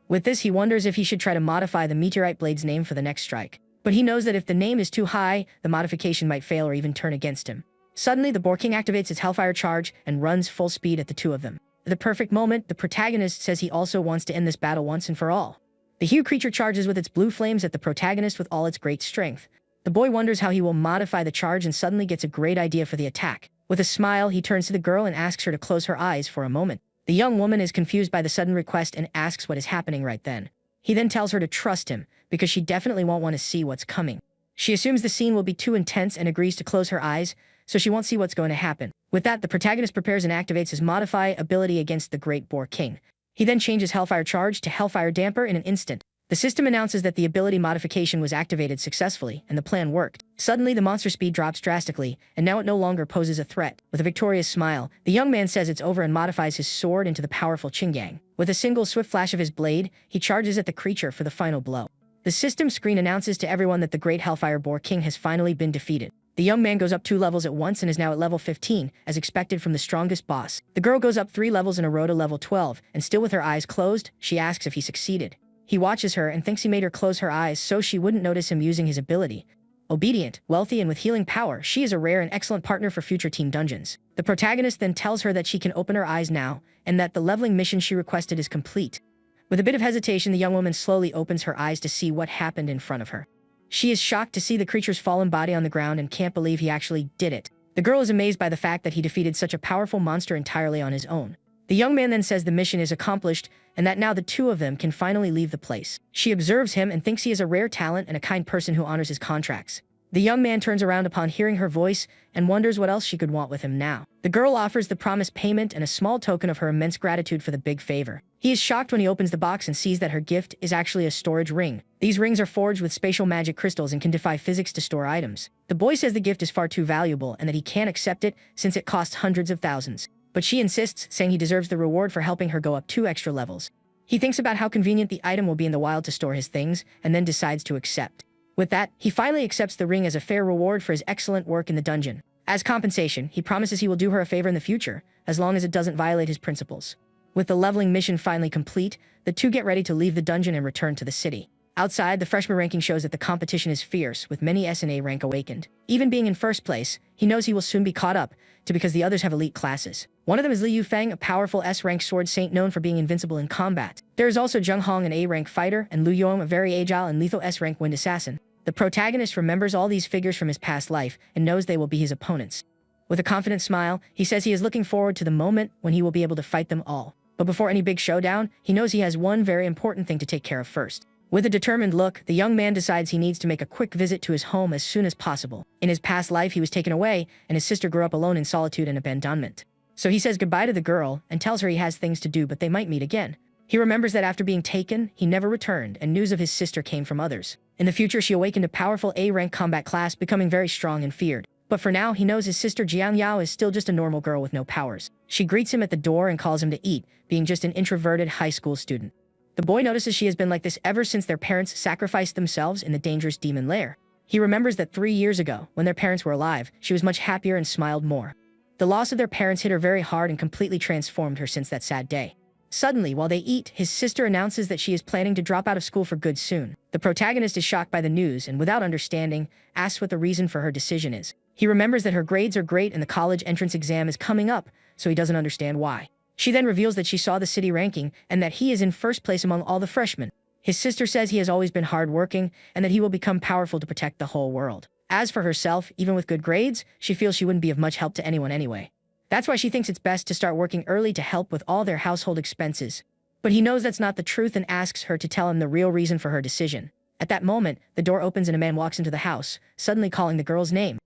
With this, he wonders if he should try to modify the meteorite blade's name for the next strike. But he knows that if the name is too high, the modification might fail or even turn against him. Suddenly, the Boar King activates his Hellfire charge and runs full speed at the two of them. At the perfect moment, the protagonist says he also wants to end this battle once and for all. The huge creature charges with its blue flames at the protagonist with all its great strength. The boy wonders how he will modify the charge and suddenly gets a great idea for the attack. With a smile, he turns to the girl and asks her to close her eyes for a moment. The young woman is confused by the sudden request and asks what is happening right then. He then tells her to trust him, because she definitely won't want to see what's coming. She assumes the scene will be too intense and agrees to close her eyes, so she won't see what's going to happen. With that, the protagonist prepares and activates his Modify ability against the Great Boar King. He then changes Hellfire Charge to Hellfire Damper in an instant. The system announces that the ability modification was activated successfully, and the plan worked. Suddenly, the monster speed drops drastically, and now it no longer poses a threat. With a victorious smile, the young man says it's over and modifies his sword into the powerful Chingyang. With a single swift flash of his blade, he charges at the creature for the final blow. The system screen announces to everyone that the Great Hellfire Boar King has finally been defeated. The young man goes up 2 levels at once and is now at level 15, as expected from the strongest boss. The girl goes up 3 levels in a row to level 12, and still with her eyes closed, she asks if he succeeded. He watches her and thinks he made her close her eyes so she wouldn't notice him using his ability. Obedient, wealthy, and with healing power, she is a rare and excellent partner for future team dungeons. The protagonist then tells her that she can open her eyes now, and that the leveling mission she requested is complete. With a bit of hesitation, the young woman slowly opens her eyes to see what happened in front of her. She is shocked to see the creature's fallen body on the ground and can't believe he actually did it. The girl is amazed by the fact that he defeated such a powerful monster entirely on his own. The young man then says the mission is accomplished and that now the two of them can finally leave the place. She observes him and thinks he is a rare talent and a kind person who honors his contracts. The young man turns around upon hearing her voice and wonders what else she could want with him now. The girl offers the promised payment and a small token of her immense gratitude for the big favor. He is shocked when he opens the box and sees that her gift is actually a storage ring. These rings are forged with spatial magic crystals and can defy physics to store items. The boy says the gift is far too valuable and that he can't accept it since it costs hundreds of thousands. But she insists, saying he deserves the reward for helping her go up 2 extra levels. He thinks about how convenient the item will be in the wild to store his things, and then decides to accept. With that, he finally accepts the ring as a fair reward for his excellent work in the dungeon. As compensation, he promises he will do her a favor in the future, as long as it doesn't violate his principles. With the leveling mission finally complete, the two get ready to leave the dungeon and return to the city. Outside, the freshman ranking shows that the competition is fierce, with many S&A rank awakened. Even being in first place, he knows he will soon be caught up, because the others have elite classes. One of them is Li Yufeng, a powerful S-rank sword saint known for being invincible in combat. There is also Zheng Hong, an A-rank fighter, and Lu Yong, a very agile and lethal S-rank wind assassin. The protagonist remembers all these figures from his past life and knows they will be his opponents. With a confident smile, he says he is looking forward to the moment when he will be able to fight them all. But before any big showdown, he knows he has one very important thing to take care of first. With a determined look, the young man decides he needs to make a quick visit to his home as soon as possible. In his past life, he was taken away, and his sister grew up alone in solitude and abandonment. So he says goodbye to the girl and tells her he has things to do, but they might meet again. He remembers that after being taken, he never returned, and news of his sister came from others. In the future, she awakened a powerful A-rank combat class, becoming very strong and feared. But for now, he knows his sister Jiang Yao is still just a normal girl with no powers. She greets him at the door and calls him to eat, being just an introverted high school student. The boy notices she has been like this ever since their parents sacrificed themselves in the dangerous demon lair. He remembers that 3 years ago, when their parents were alive, she was much happier and smiled more. The loss of their parents hit her very hard and completely transformed her since that sad day. Suddenly, while they eat, his sister announces that she is planning to drop out of school for good soon. The protagonist is shocked by the news and, without understanding, asks what the reason for her decision is. He remembers that her grades are great and the college entrance exam is coming up, so he doesn't understand why. She then reveals that she saw the city ranking and that he is in first place among all the freshmen. His sister says he has always been hardworking and that he will become powerful to protect the whole world. As for herself, even with good grades, she feels she wouldn't be of much help to anyone anyway. That's why she thinks it's best to start working early to help with all their household expenses. But he knows that's not the truth and asks her to tell him the real reason for her decision. At that moment, the door opens and a man walks into the house, suddenly calling the girl's name.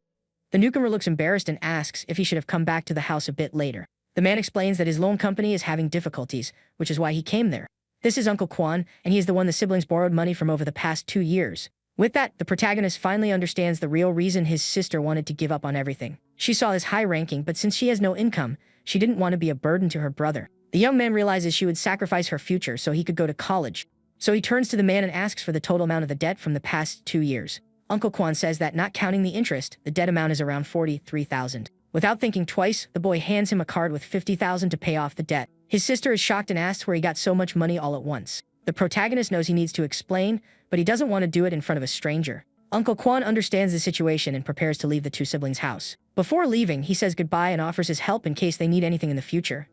The newcomer looks embarrassed and asks if he should have come back to the house a bit later. The man explains that his loan company is having difficulties, which is why he came there. This is Uncle Quan, and he is the one the siblings borrowed money from over the past 2 years. With that, the protagonist finally understands the real reason his sister wanted to give up on everything. She saw his high ranking, but since she has no income, she didn't want to be a burden to her brother. The young man realizes she would sacrifice her future so he could go to college. So he turns to the man and asks for the total amount of the debt from the past 2 years. Uncle Quan says that not counting the interest, the debt amount is around 43,000. Without thinking twice, the boy hands him a card with 50,000 to pay off the debt. His sister is shocked and asks where he got so much money all at once. The protagonist knows he needs to explain, but he doesn't want to do it in front of a stranger. Uncle Quan understands the situation and prepares to leave the two siblings' house. Before leaving, he says goodbye and offers his help in case they need anything in the future.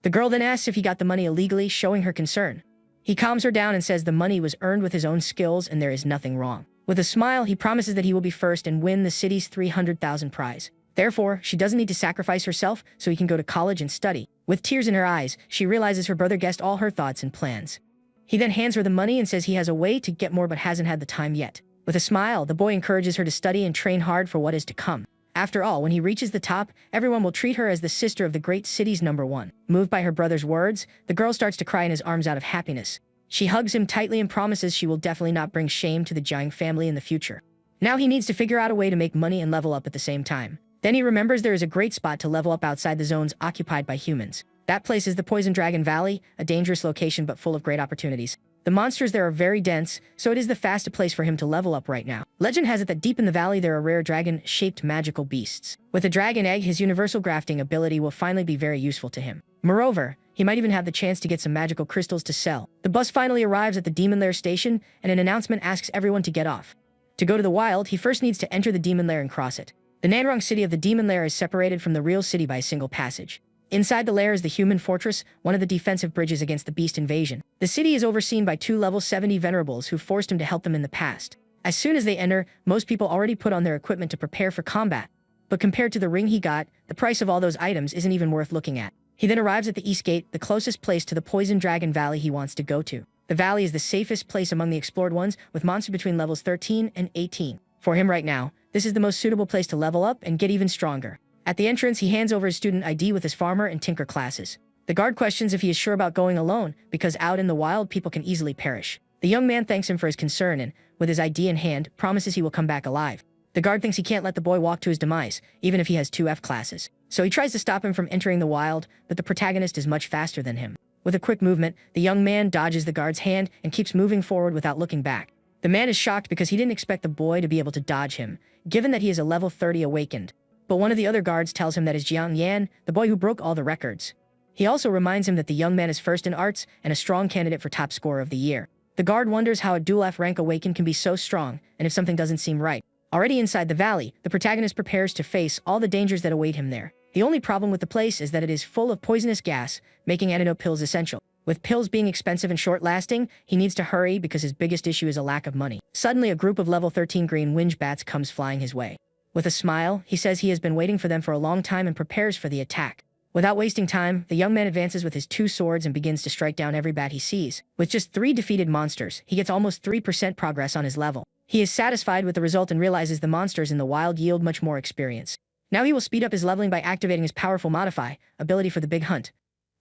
The girl then asks if he got the money illegally, showing her concern. He calms her down and says the money was earned with his own skills and there is nothing wrong. With a smile, he promises that he will be first and win the city's 300,000 prize. Therefore, she doesn't need to sacrifice herself so he can go to college and study. With tears in her eyes, she realizes her brother guessed all her thoughts and plans. He then hands her the money and says he has a way to get more but hasn't had the time yet. With a smile, the boy encourages her to study and train hard for what is to come. After all, when he reaches the top, everyone will treat her as the sister of the great city's #1. Moved by her brother's words, the girl starts to cry in his arms out of happiness. She hugs him tightly and promises she will definitely not bring shame to the Jiang family in the future. Now he needs to figure out a way to make money and level up at the same time. Then he remembers there is a great spot to level up outside the zones occupied by humans. That place is the Poison Dragon Valley, a dangerous location but full of great opportunities. The monsters there are very dense, so it is the fastest place for him to level up right now. Legend has it that deep in the valley there are rare dragon-shaped magical beasts. With a dragon egg, his universal grafting ability will finally be very useful to him. Moreover, he might even have the chance to get some magical crystals to sell. The bus finally arrives at the Demon Lair station, and an announcement asks everyone to get off. To go to the wild, he first needs to enter the Demon Lair and cross it. The Nanrong city of the Demon Lair is separated from the real city by a single passage. Inside the lair is the Human Fortress, one of the defensive bridges against the beast invasion. The city is overseen by 2 level 70 venerables who forced him to help them in the past. As soon as they enter, most people already put on their equipment to prepare for combat. But compared to the ring he got, the price of all those items isn't even worth looking at. He then arrives at the East Gate, the closest place to the Poison Dragon Valley he wants to go to. The valley is the safest place among the explored ones, with monsters between levels 13 and 18. For him right now, this is the most suitable place to level up and get even stronger. At the entrance, he hands over his student ID with his farmer and tinker classes. The guard questions if he is sure about going alone, because out in the wild, people can easily perish. The young man thanks him for his concern and, with his ID in hand, promises he will come back alive. The guard thinks he can't let the boy walk to his demise, even if he has 2 F classes. So he tries to stop him from entering the wild, but the protagonist is much faster than him. With a quick movement, the young man dodges the guard's hand and keeps moving forward without looking back. The man is shocked because he didn't expect the boy to be able to dodge him, given that he is a level 30 awakened. But one of the other guards tells him that is Jiang Yan, the boy who broke all the records. He also reminds him that the young man is first in arts and a strong candidate for top scorer of the year. The guard wonders how a dual F rank awakened can be so strong, and if something doesn't seem right. Already inside the valley, the protagonist prepares to face all the dangers that await him there. The only problem with the place is that it is full of poisonous gas, making antidote pills essential. With pills being expensive and short-lasting, he needs to hurry because his biggest issue is a lack of money. Suddenly, a group of level 13 green winged bats comes flying his way. With a smile, he says he has been waiting for them for a long time and prepares for the attack. Without wasting time, the young man advances with his 2 swords and begins to strike down every bat he sees. With just 3 defeated monsters, he gets almost 3% progress on his level. He is satisfied with the result and realizes the monsters in the wild yield much more experience. Now he will speed up his leveling by activating his powerful modify ability for the big hunt.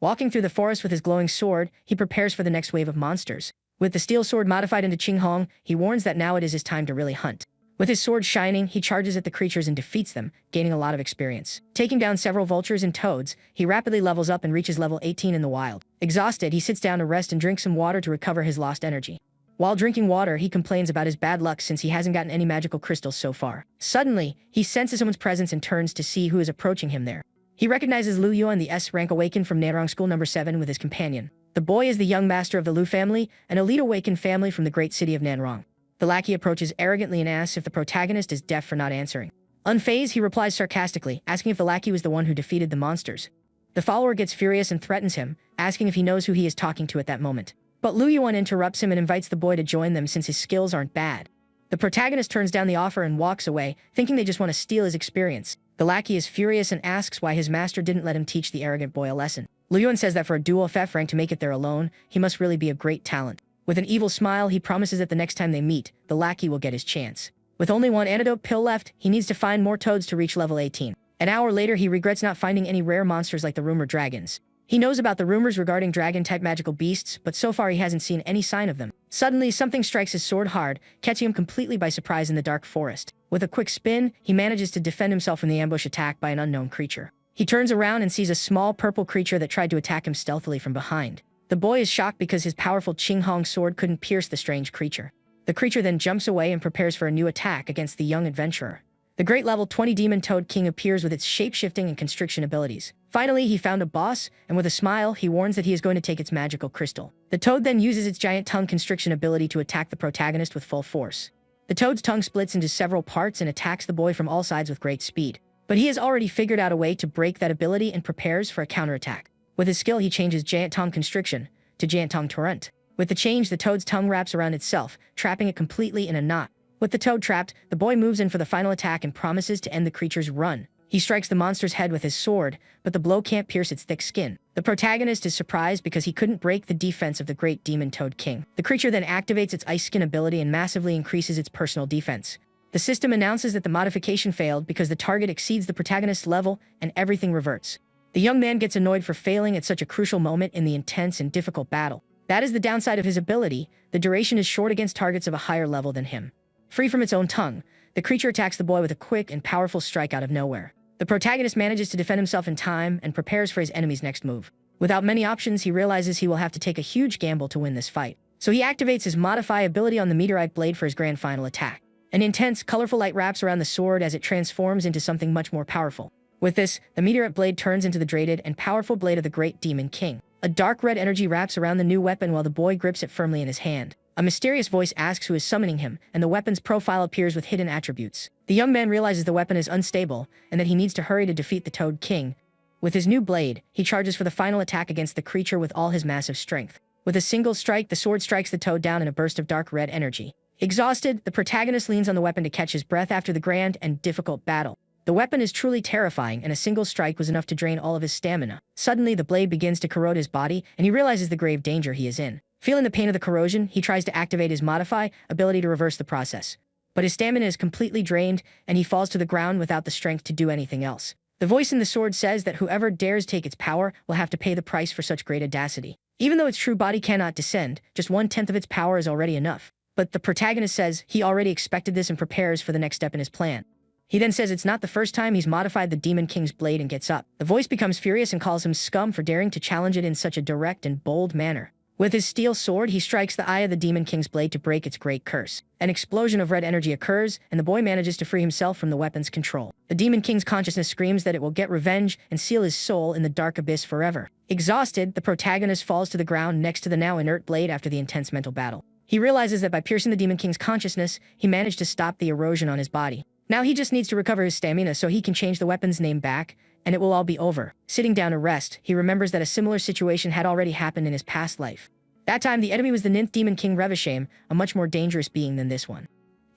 Walking through the forest with his glowing sword, he prepares for the next wave of monsters. With the steel sword modified into Qinghong, he warns that now it is his time to really hunt. With his sword shining, he charges at the creatures and defeats them, gaining a lot of experience. Taking down several vultures and toads, he rapidly levels up and reaches level 18 in the wild. Exhausted, he sits down to rest and drinks some water to recover his lost energy. While drinking water, he complains about his bad luck since he hasn't gotten any magical crystals so far. Suddenly, he senses someone's presence and turns to see who is approaching him there. He recognizes Lu Yuan, the S-rank awakened from Nanrong School number 7 with his companion. The boy is the young master of the Lu family, an elite awakened family from the great city of Nanrong. The lackey approaches arrogantly and asks if the protagonist is deaf for not answering. Unfazed, he replies sarcastically, asking if the lackey was the one who defeated the monsters. The follower gets furious and threatens him, asking if he knows who he is talking to at that moment. But Lu Yuan interrupts him and invites the boy to join them since his skills aren't bad. The protagonist turns down the offer and walks away, thinking they just want to steal his experience. The lackey is furious and asks why his master didn't let him teach the arrogant boy a lesson. Lu Yuan says that for a dual FF rank to make it there alone, he must really be a great talent. With an evil smile, he promises that the next time they meet, the lackey will get his chance. With only 1 antidote pill left, he needs to find more toads to reach level 18. An hour later, he regrets not finding any rare monsters like the rumored dragons. He knows about the rumors regarding dragon-type magical beasts, but so far he hasn't seen any sign of them. Suddenly, something strikes his sword hard, catching him completely by surprise in the dark forest. With a quick spin, he manages to defend himself from the ambush attack by an unknown creature. He turns around and sees a small purple creature that tried to attack him stealthily from behind. The boy is shocked because his powerful Qinghong sword couldn't pierce the strange creature. The creature then jumps away and prepares for a new attack against the young adventurer. The great level 20 Demon Toad King appears with its shape-shifting and constriction abilities. Finally, he found a boss, and with a smile, he warns that he is going to take its magical crystal. The toad then uses its giant tongue constriction ability to attack the protagonist with full force. The toad's tongue splits into several parts and attacks the boy from all sides with great speed. But he has already figured out a way to break that ability and prepares for a counterattack. With his skill, he changes Giant Tongue Constriction to Giant Tongue Torrent. With the change, the toad's tongue wraps around itself, trapping it completely in a knot. With the toad trapped, the boy moves in for the final attack and promises to end the creature's run. He strikes the monster's head with his sword, but the blow can't pierce its thick skin. The protagonist is surprised because he couldn't break the defense of the great Demon Toad King. The creature then activates its ice skin ability and massively increases its personal defense. The system announces that the modification failed because the target exceeds the protagonist's level and everything reverts. The young man gets annoyed for failing at such a crucial moment in the intense and difficult battle. That is the downside of his ability. The duration is short against targets of a higher level than him. Free from its own tongue, the creature attacks the boy with a quick and powerful strike out of nowhere. The protagonist manages to defend himself in time and prepares for his enemy's next move. Without many options, he realizes he will have to take a huge gamble to win this fight. So he activates his Modify ability on the meteorite blade for his grand final attack. An intense, colorful light wraps around the sword as it transforms into something much more powerful. With this, the meteorite blade turns into the dreaded and powerful blade of the Great Demon King. A dark red energy wraps around the new weapon while the boy grips it firmly in his hand. A mysterious voice asks who is summoning him, and the weapon's profile appears with hidden attributes. The young man realizes the weapon is unstable, and that he needs to hurry to defeat the Toad King. With his new blade, he charges for the final attack against the creature with all his massive strength. With a single strike, the sword strikes the toad down in a burst of dark red energy. Exhausted, the protagonist leans on the weapon to catch his breath after the grand and difficult battle. The weapon is truly terrifying, and a single strike was enough to drain all of his stamina. Suddenly, the blade begins to corrode his body, and he realizes the grave danger he is in. Feeling the pain of the corrosion, he tries to activate his Modify ability to reverse the process. But his stamina is completely drained, and he falls to the ground without the strength to do anything else. The voice in the sword says that whoever dares take its power will have to pay the price for such great audacity. Even though its true body cannot descend, just 1/10 of its power is already enough. But the protagonist says he already expected this and prepares for the next step in his plan. He then says it's not the first time he's modified the Demon King's blade and gets up. The voice becomes furious and calls him scum for daring to challenge it in such a direct and bold manner. With his steel sword, he strikes the eye of the Demon King's blade to break its great curse. An explosion of red energy occurs, and the boy manages to free himself from the weapon's control. The Demon King's consciousness screams that it will get revenge and seal his soul in the dark abyss forever. Exhausted, the protagonist falls to the ground next to the now inert blade after the intense mental battle. He realizes that by piercing the Demon King's consciousness, he managed to stop the erosion on his body. Now he just needs to recover his stamina so he can change the weapon's name back, and it will all be over. Sitting down to rest, he remembers that a similar situation had already happened in his past life. That time, the enemy was the ninth Demon King Revishame, a much more dangerous being than this one.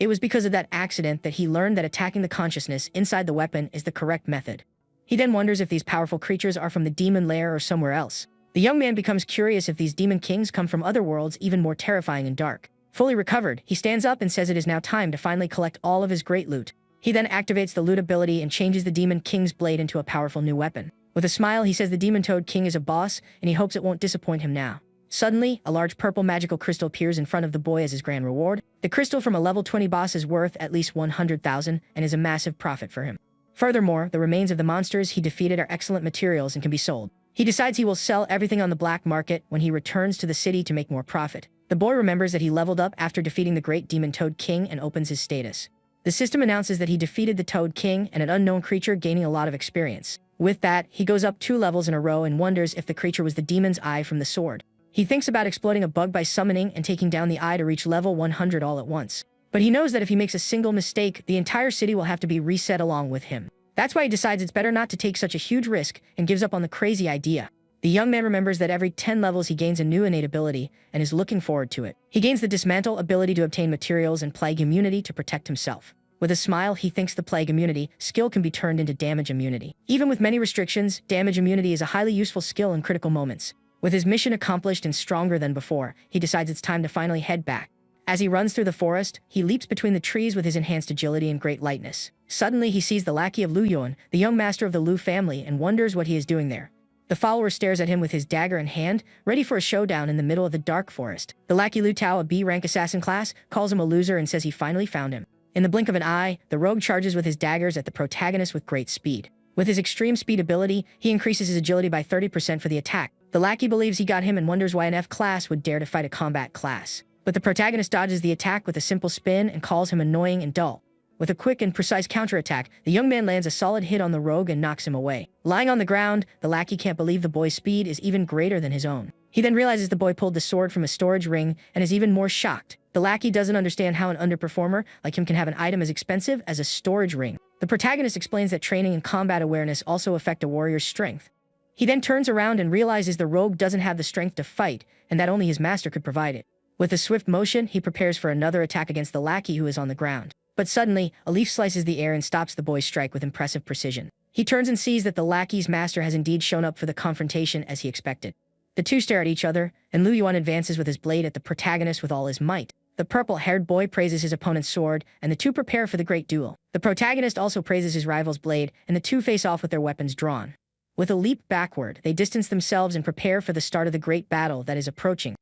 It was because of that accident that he learned that attacking the consciousness inside the weapon is the correct method. He then wonders if these powerful creatures are from the demon lair or somewhere else. The young man becomes curious if these demon kings come from other worlds even more terrifying and dark. Fully recovered, he stands up and says it is now time to finally collect all of his great loot. He then activates the loot ability and changes the Demon King's blade into a powerful new weapon. With a smile, he says the Demon Toad King is a boss, and he hopes it won't disappoint him now. Suddenly, a large purple magical crystal appears in front of the boy as his grand reward. The crystal from a level 20 boss is worth at least 100,000 and is a massive profit for him. Furthermore, the remains of the monsters he defeated are excellent materials and can be sold. He decides he will sell everything on the black market when he returns to the city to make more profit. The boy remembers that he leveled up after defeating the great Demon Toad King and opens his status. The system announces that he defeated the Toad King and an unknown creature, gaining a lot of experience. With that, he goes up 2 levels in a row and wonders if the creature was the demon's eye from the sword. He thinks about exploiting a bug by summoning and taking down the eye to reach level 100 all at once. But he knows that if he makes a single mistake, the entire city will have to be reset along with him. That's why he decides it's better not to take such a huge risk and gives up on the crazy idea. The young man remembers that every 10 levels he gains a new innate ability and is looking forward to it. He gains the Dismantle ability to obtain materials and Plague immunity to protect himself. With a smile, he thinks the Plague immunity skill can be turned into Damage immunity. Even with many restrictions, Damage immunity is a highly useful skill in critical moments. With his mission accomplished and stronger than before, he decides it's time to finally head back. As he runs through the forest, he leaps between the trees with his enhanced agility and great lightness. Suddenly, he sees the lackey of Lu Yuan, the young master of the Lu family, and wonders what he is doing there. The follower stares at him with his dagger in hand, ready for a showdown in the middle of the dark forest. The lackey Lu Tao, a B-rank assassin class, calls him a loser and says he finally found him. In the blink of an eye, the rogue charges with his daggers at the protagonist with great speed. With his extreme speed ability, he increases his agility by 30% for the attack. The lackey believes he got him and wonders why an F class would dare to fight a combat class. But the protagonist dodges the attack with a simple spin and calls him annoying and dull. With a quick and precise counterattack, the young man lands a solid hit on the rogue and knocks him away. Lying on the ground, the lackey can't believe the boy's speed is even greater than his own. He then realizes the boy pulled the sword from a storage ring and is even more shocked. The lackey doesn't understand how an underperformer like him can have an item as expensive as a storage ring. The protagonist explains that training and combat awareness also affect a warrior's strength. He then turns around and realizes the rogue doesn't have the strength to fight, and that only his master could provide it. With a swift motion, he prepares for another attack against the lackey who is on the ground. But suddenly, a leaf slices the air and stops the boy's strike with impressive precision. He turns and sees that the lackey's master has indeed shown up for the confrontation as he expected. The two stare at each other, and Lu Yuan advances with his blade at the protagonist with all his might. The purple-haired boy praises his opponent's sword, and the two prepare for the great duel. The protagonist also praises his rival's blade, and the two face off with their weapons drawn. With a leap backward, they distance themselves and prepare for the start of the great battle that is approaching.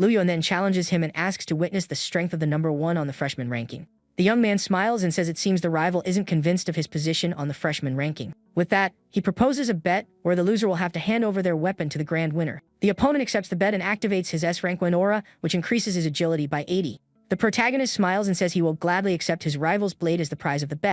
Luyon then challenges him and asks to witness the strength of the number one on the freshman ranking. The young man smiles and says it seems the rival isn't convinced of his position on the freshman ranking. With that, he proposes a bet where the loser will have to hand over their weapon to the grand winner. The opponent accepts the bet and activates his S-rank aura, which increases his agility by 80. The protagonist smiles and says he will gladly accept his rival's blade as the prize of the bet.